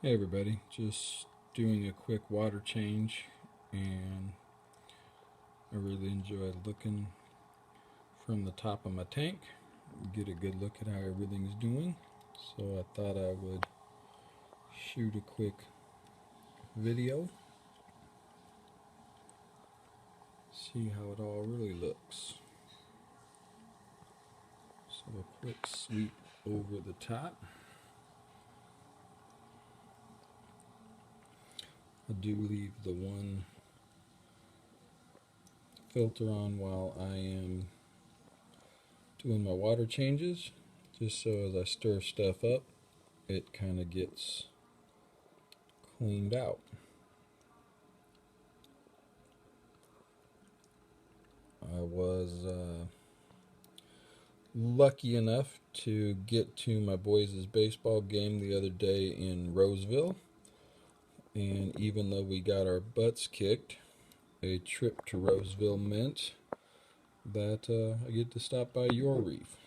Hey everybody, just doing a quick water change, and I really enjoy looking from the top of my tank, get a good look at how everything's doing. So I thought I would shoot a quick video, see how it all really looks. So a quick sweep over the top. I do leave the one filter on while I am doing my water changes, just so as I stir stuff up, it kind of gets cleaned out. I was lucky enough to get to my boys' baseball game the other day in Roseville, and even though we got our butts kicked, a trip to Roseville meant that I get to stop by your Reef.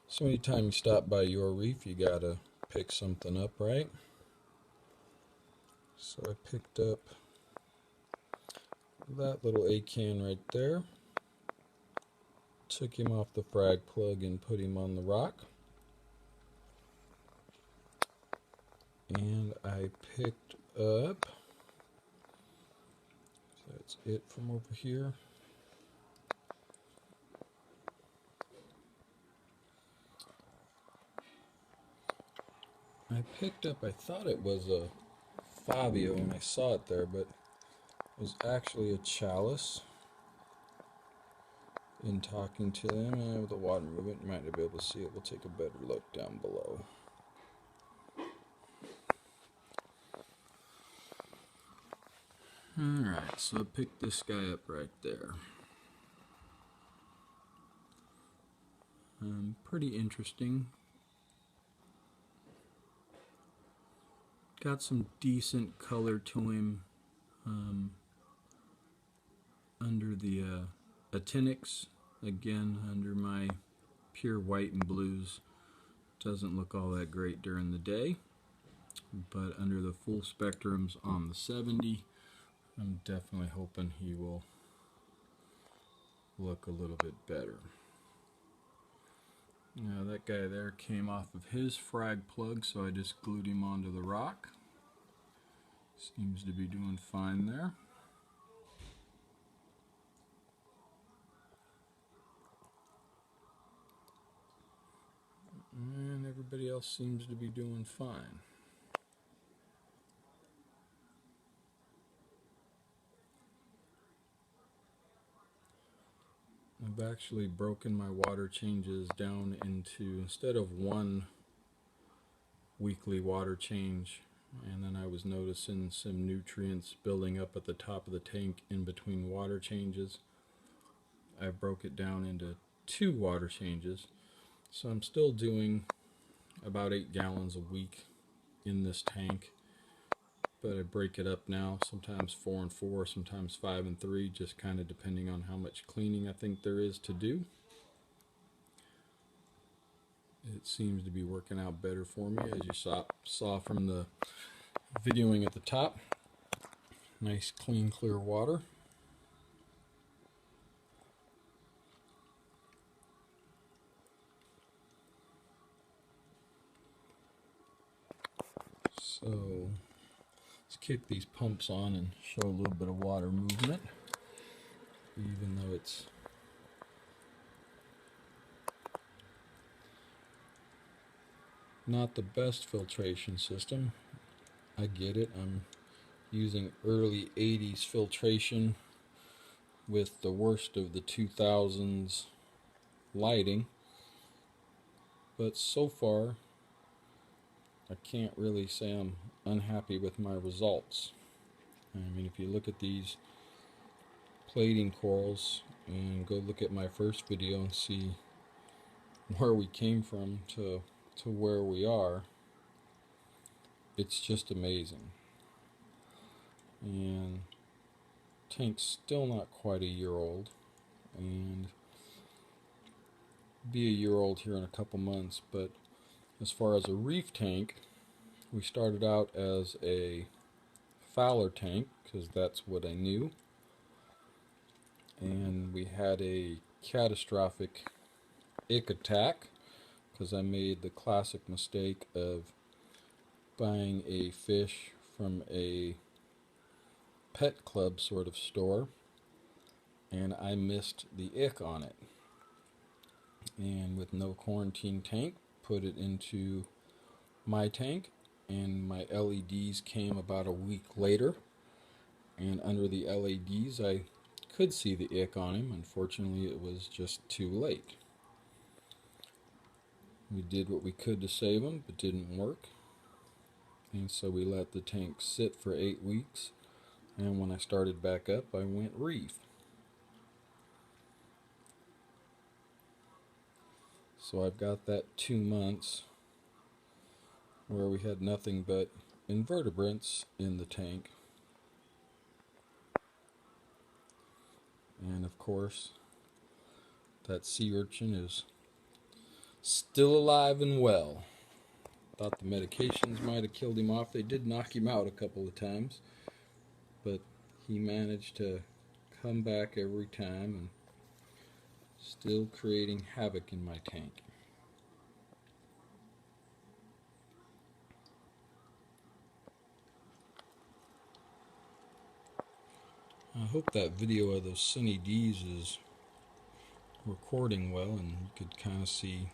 So anytime you stop by your Reef, you gotta pick something up, right? So I picked up that little A-can right there, took him off the frag plug and put him on the rock. And I picked up, so that's it from over here. I picked up, I thought it was a Fabio when I saw it there, but it was actually a chalice. In talking to them, and with the water movement, you might not be able to see it. We'll take a better look down below. Alright, so I picked this guy up right there. Pretty interesting. Got some decent color to him under the actinics. Again, under my pure white and blues. Doesn't look all that great during the day, but under the full spectrums on the 70, I'm definitely hoping he will look a little bit better. Now that guy there came off of his frag plug, so I just glued him onto the rock. Seems to be doing fine there. And everybody else seems to be doing fine. I've actually broken my water changes down into, instead of one weekly water change, and then I was noticing some nutrients building up at the top of the tank in between water changes. I broke it down into 2 water changes, so I'm still doing about 8 gallons a week in this tank, but I break it up now, sometimes 4 and 4, sometimes 5 and 3, just kind of depending on how much cleaning I think there is to do. It seems to be working out better for me, as you saw from the videoing at the top. Nice clean clear water. So let's kick these pumps on and show a little bit of water movement, even though it's not the best filtration system. I get it. I'm using early 80s filtration with the worst of the 2000s lighting, but so far I can't really say I'm unhappy with my results. I mean, if you look at these plating corals and go look at my first video and see where we came from to where we are, it's just amazing. And tank's still not quite a year old, and be a year old here in a couple months, but as far as a reef tank, We started out as a Fowler tank because that's what I knew, and we had a catastrophic ick attack because I made the classic mistake of buying a fish from a pet club sort of store, and I missed the ick on it. And with no quarantine tank, put it into my tank, and my LEDs came about a week later, and under the LEDs I could see the ick on him. Unfortunately, it was just too late. We did what we could to save him, but didn't work, and so we let the tank sit for 8 weeks, and when I started back up I went Reef. So I've got that 2 months where we had nothing but invertebrates in the tank, and of course that sea urchin is still alive and well. Thought the medications might have killed him off. They did knock him out a couple of times, but he managed to come back every time and still creating havoc in my tank. I hope that video of those Sunny D's is recording well, and you could kind of see,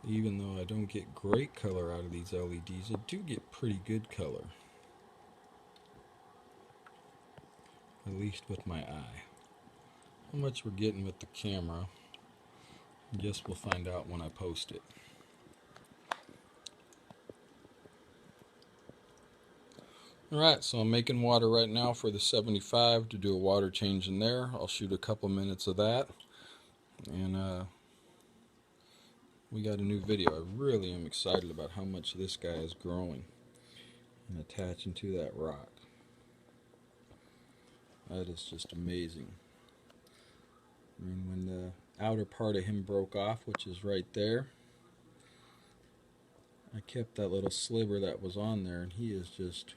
even though I don't get great color out of these LEDs, I do get pretty good color, at least with my eye. How much we're getting with the camera, I guess we'll find out when I post it. Alright, so I'm making water right now for the 75 to do a water change in there. I'll shoot a couple minutes of that, and we got a new video. I really am excited about how much this guy is growing and attaching to that rock. That is just amazing. I mean, when the outer part of him broke off, which is right there, I kept that little sliver that was on there, and he is just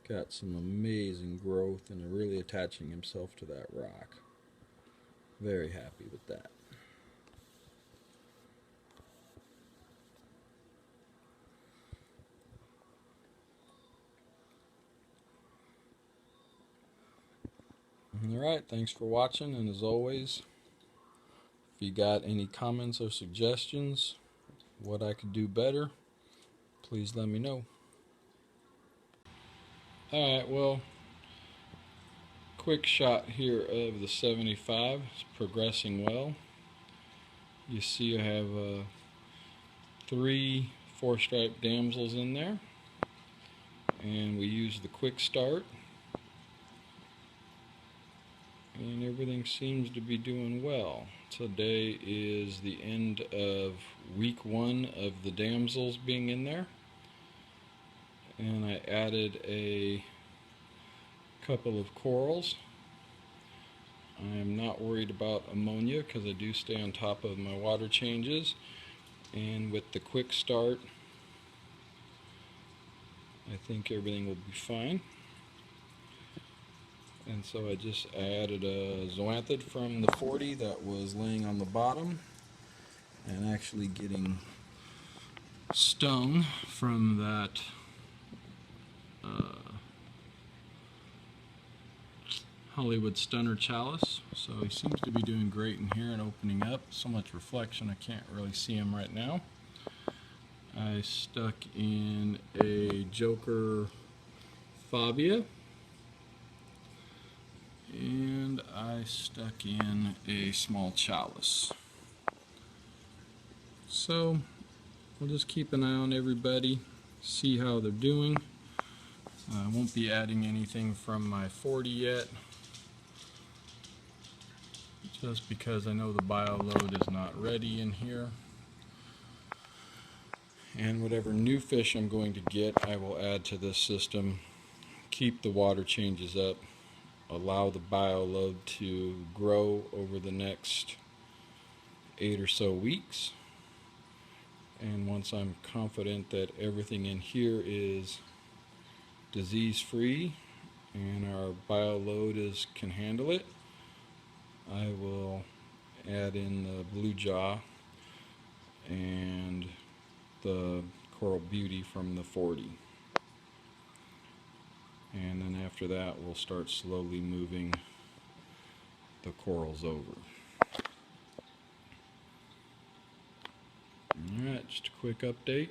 got some amazing growth and really attaching himself to that rock. Very happy with that. Alright, thanks for watching, and as always, if you got any comments or suggestions, what I could do better, please let me know. Alright, well, quick shot here of the 75. It's progressing well. You see I have 3 4-stripe damsels in there, and we use the quick start, and everything seems to be doing well. Today is the end of week 1 of the damsels being in there, and I added a couple of corals. I am not worried about ammonia because I do stay on top of my water changes, and with the quick start I think everything will be fine. And so I just added a zoanthid from the 40 that was laying on the bottom and actually getting stung from that Hollywood Stunner chalice. So he seems to be doing great in here and opening up. So much reflection I can't really see him right now. I stuck in a Joker Fabia, and I stuck in a small chalice. So we'll just keep an eye on everybody, see how they're doing. I won't be adding anything from my 40 yet, just because I know the bio load is not ready in here. And whatever new fish I'm going to get, I will add to this system, keep the water changes up, allow the bio load to grow over the next 8 or so weeks, And once I'm confident that everything in here is disease free and our bioload can handle it, I will add in the blue jaw and the Coral Beauty from the 40. And then after that we'll start slowly moving the corals over. Alright, just a quick update.